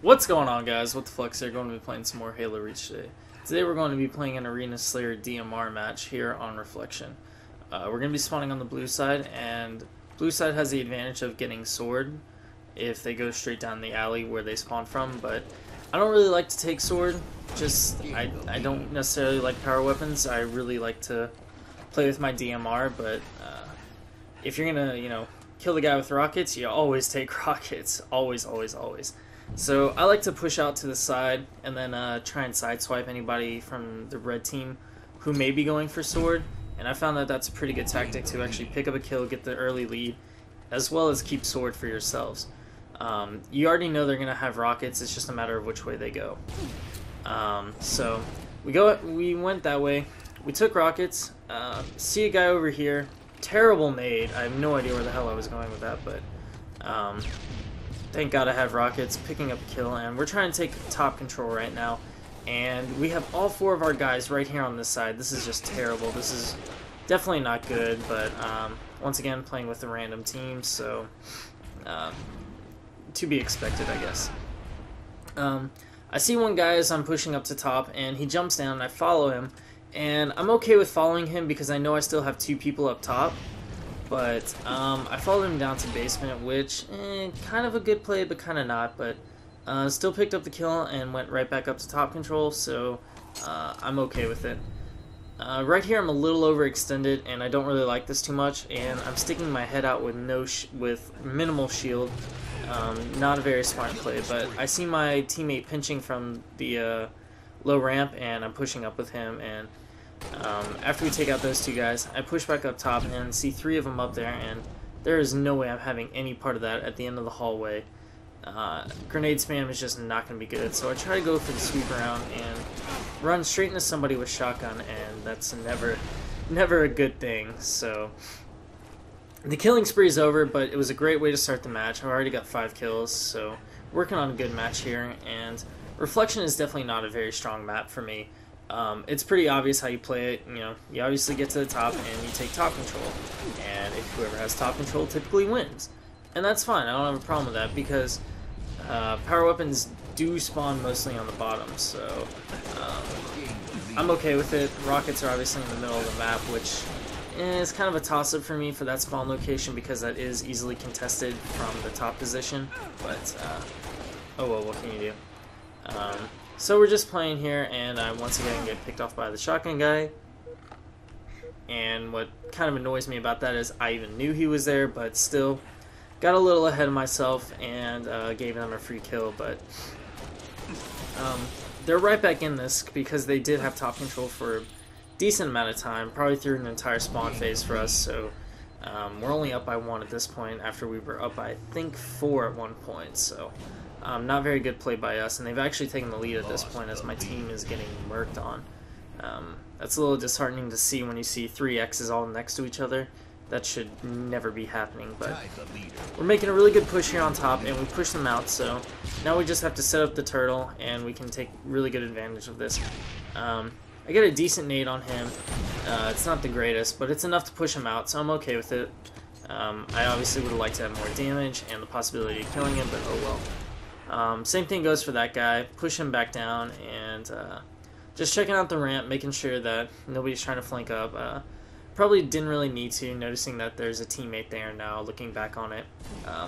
What's going on, guys? What the Flex here? Going to be playing some more Halo Reach today. Today we're going to be playing an Arena Slayer DMR match here on Reflectin. We're going to be spawning on the blue side, and blue side has the advantage of getting sword if they go straight down the alley where they spawn from, but I don't really like to take sword. I don't necessarily like power weapons. I really like to play with my DMR, but if you're going to, kill the guy with rockets, you always take rockets. Always, always, always. So I like to push out to the side and then try and sideswipe anybody from the red team who may be going for sword. And I found that that's a pretty good tactic to actually pick up a kill, get the early lead, as well as keep sword for yourselves. You already know they're going to have rockets, it's just a matter of which way they go. So we went that way. We took rockets. See a guy over here. Terrible nade. I have no idea where the hell I was going with that, but thank God I have rockets, picking up a kill, and we're trying to take top control right now. And we have all four of our guys right here on this side. This is just terrible. This is definitely not good, but once again, playing with a random team, so to be expected, I guess. I see one guy as I'm pushing up to top, and he jumps down, and I follow him. And I'm okay with following him because I know I still have two people up top. But I followed him down to basement, which, kind of a good play, but kind of not. But still picked up the kill and went right back up to top control, so I'm okay with it. Right here I'm a little overextended, and I don't really like this too much. And I'm sticking my head out with with minimal shield. Not a very smart play, but I see my teammate pinching from the low ramp, and I'm pushing up with him. And after we take out those two guys, I push back up top and see three of them up there, and there is no way I'm having any part of that at the end of the hallway. Grenade spam is just not going to be good, so I try to go for the sweep around and run straight into somebody with shotgun, and that's never a good thing. So the killing spree is over, but it was a great way to start the match. I've already got 5 kills, so working on a good match here, and Reflectin is definitely not a very strong map for me. It's pretty obvious how you play it. You obviously get to the top and you take top control, and if whoever has top control typically wins, and that's fine. I don't have a problem with that because power weapons do spawn mostly on the bottom, so I'm okay with it. Rockets are obviously in the middle of the map, which is kind of a toss-up for me for that spawn location because that is easily contested from the top position, but oh well, what can you do? So we're just playing here, and I once again get picked off by the shotgun guy. And what kind of annoys me about that is I even knew he was there, but still got a little ahead of myself and gave them a free kill. But they're right back in this because they did have top control for a decent amount of time, probably through an entire spawn phase for us. So we're only up by 1 at this point after we were up by, I think, 4 at one point. So not very good play by us, and they've actually taken the lead at this point as my team is getting murked on. That's a little disheartening to see when you see 3 X's all next to each other. That should never be happening, but we're making a really good push here on top, and we push them out, so now we just have to set up the turtle, and we can take really good advantage of this. I get a decent nade on him. It's not the greatest, but it's enough to push him out, so I'm okay with it. I obviously would have liked to have more damage and the possibility of killing him, but oh well. Same thing goes for that guy. Push him back down and just checking out the ramp, making sure that nobody's trying to flank up. Probably didn't really need to, noticing that there's a teammate there now, looking back on it. I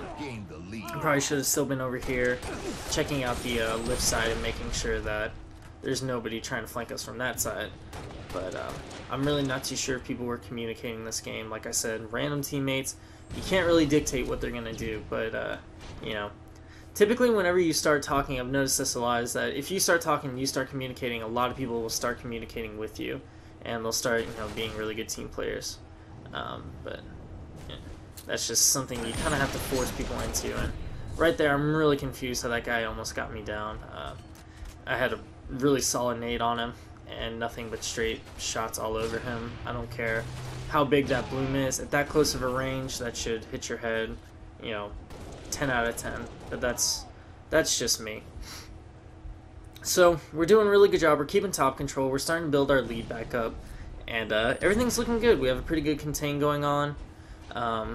probably should have still been over here, checking out the lift side and making sure that there's nobody trying to flank us from that side. But I'm really not too sure if people were communicating this game. Like I said, random teammates, you can't really dictate what they're going to do, but, typically, whenever you start talking, I've noticed this a lot, is that if you start talking, you start communicating, a lot of people will start communicating with you, and they'll start, being really good team players. But yeah, that's just something you kind of have to force people into. And right there, I'm really confused how that guy almost got me down. I had a really solid nade on him, and nothing but straight shots all over him. I don't care how big that bloom is. At that close of a range, that should hit your head, 10 out of 10, but that's just me. So we're doing a really good job. We're keeping top control. We're starting to build our lead back up, and everything's looking good. We have a pretty good contain going on.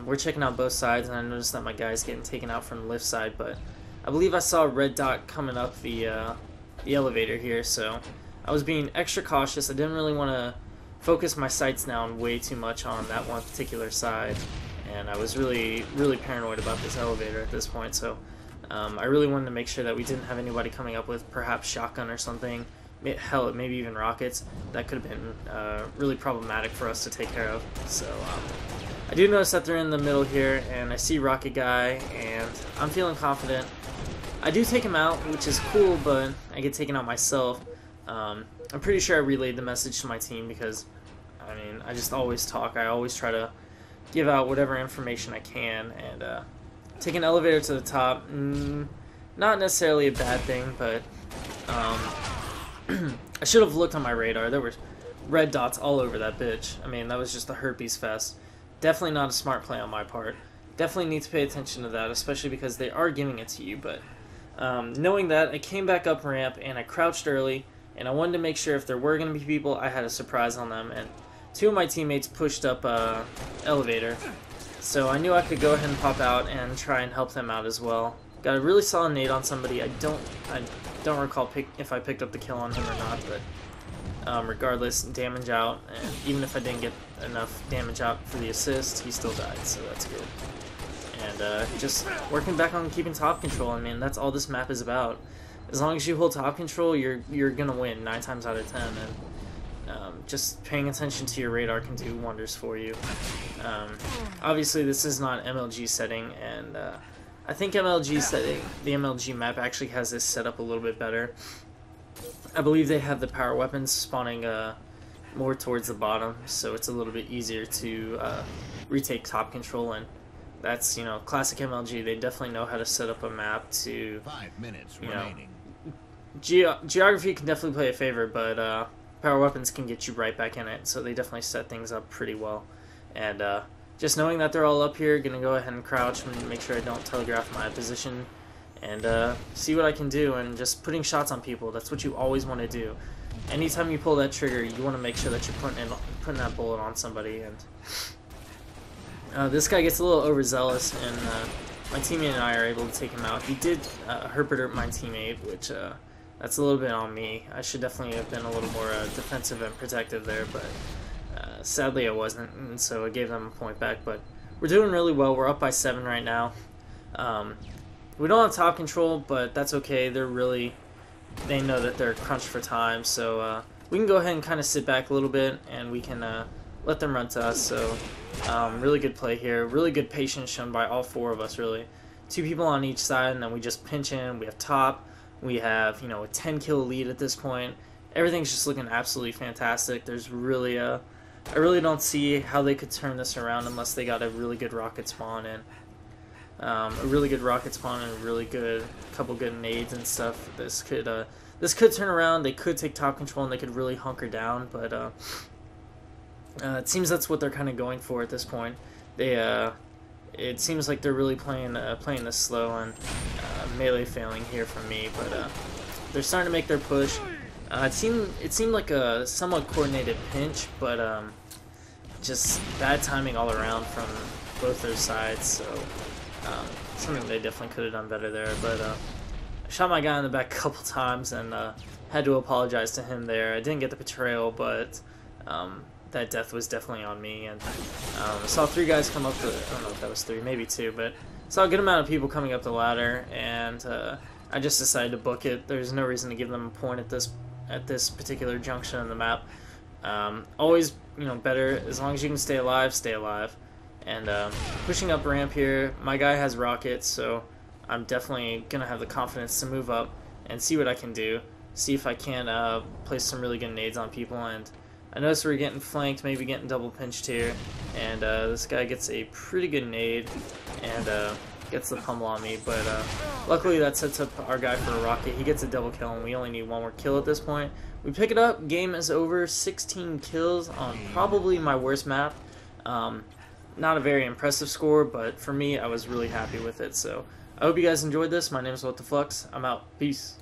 We're checking out both sides, and I noticed that my guy's getting taken out from the lift side, but I believe I saw a red dot coming up the elevator here, so I was being extra cautious. I didn't really want to focus my sights down way too much on that one particular side, and I was really paranoid about this elevator at this point, so I really wanted to make sure that we didn't have anybody coming up with perhaps shotgun or something, hell, maybe even rockets. That could have been really problematic for us to take care of. So I do notice that they're in the middle here, and I see Rocket Guy, and I'm feeling confident. I do take him out, which is cool, but I get taken out myself. I'm pretty sure I relayed the message to my team because, I mean, I just always talk. I always try to give out whatever information I can, and take an elevator to the top, not necessarily a bad thing, but I should have looked on my radar. There were red dots all over that bitch. I mean, that was just a herpes fest. Definitely not a smart play on my part. Definitely need to pay attention to that, especially because they are giving it to you, but knowing that, I came back up ramp, and I crouched early, and I wanted to make sure if there were going to be people, I had a surprise on them, and two of my teammates pushed up elevator, so I knew I could go ahead and pop out and try and help them out as well. Got a really solid nade on somebody. I don't recall if I picked up the kill on him or not, but regardless, damage out, and even if I didn't get enough damage out for the assist, he still died, so that's good. And just working back on keeping top control. I mean, that's all this map is about. As long as you hold top control, you're gonna win 9 times out of 10, and just paying attention to your radar can do wonders for you. Obviously, this is not MLG setting, and I think MLG setting, the MLG map actually has this set up a little bit better. I believe they have the power weapons spawning more towards the bottom, so it's a little bit easier to retake top control, and that's, you know, classic MLG. They definitely know how to set up a map to, 5 minutes you remaining. know, geography can definitely play a favor, but power weapons can get you right back in it, so they definitely set things up pretty well. And just knowing that they're all up here, gonna go ahead and crouch and make sure I don't telegraph my position, and see what I can do, and just putting shots on people. That's what you always want to do. Anytime you pull that trigger, you want to make sure that you're putting that bullet on somebody. And this guy gets a little overzealous, and my teammate and I are able to take him out. He did herpet my teammate, which that's a little bit on me. I should definitely have been a little more defensive and protective there, but sadly I wasn't, and so I gave them a point back. But we're doing really well. We're up by 7 right now. We don't have top control, but that's okay. They know that they're crunched for time, so we can go ahead and kind of sit back a little bit, and we can let them run to us. So really good play here. Really good patience shown by all 4 of us, really. 2 people on each side, and then we just pinch in. We have top. We have, you know, a 10-kill lead at this point. Everything's just looking absolutely fantastic. There's really I really don't see how they could turn this around unless they got a really good rocket spawn in. A really good rocket spawn and a really good couple good nades and stuff. This could turn around. They could take top control and they could really hunker down, but it seems that's what they're kind of going for at this point. It seems like they're really playing this slow, and melee failing here from me, but they're starting to make their push. It seemed like a somewhat coordinated pinch, but just bad timing all around from both their sides. So something they definitely could have done better there. But I shot my guy in the back a couple times, and had to apologize to him there. I didn't get the betrayal, but that death was definitely on me. And I saw 3 guys come up. I don't know if that was 3, maybe 2, but saw a good amount of people coming up the ladder, and I just decided to book it. There's no reason to give them a point at this particular junction in the map. Always, you know, better as long as you can stay alive, stay alive. And pushing up ramp here, my guy has rockets, so I'm definitely gonna have the confidence to move up and see what I can do. See if I can place some really good nades on people. And I notice we're getting flanked, maybe getting double pinched here. And this guy gets a pretty good nade and gets the pummel on me. But luckily that sets up our guy for a rocket. He gets a double kill, and we only need 1 more kill at this point. We pick it up. Game is over. 16 kills on probably my worst map. Not a very impressive score, but for me, I was really happy with it. So I hope you guys enjoyed this. My name is What the Flux. I'm out. Peace.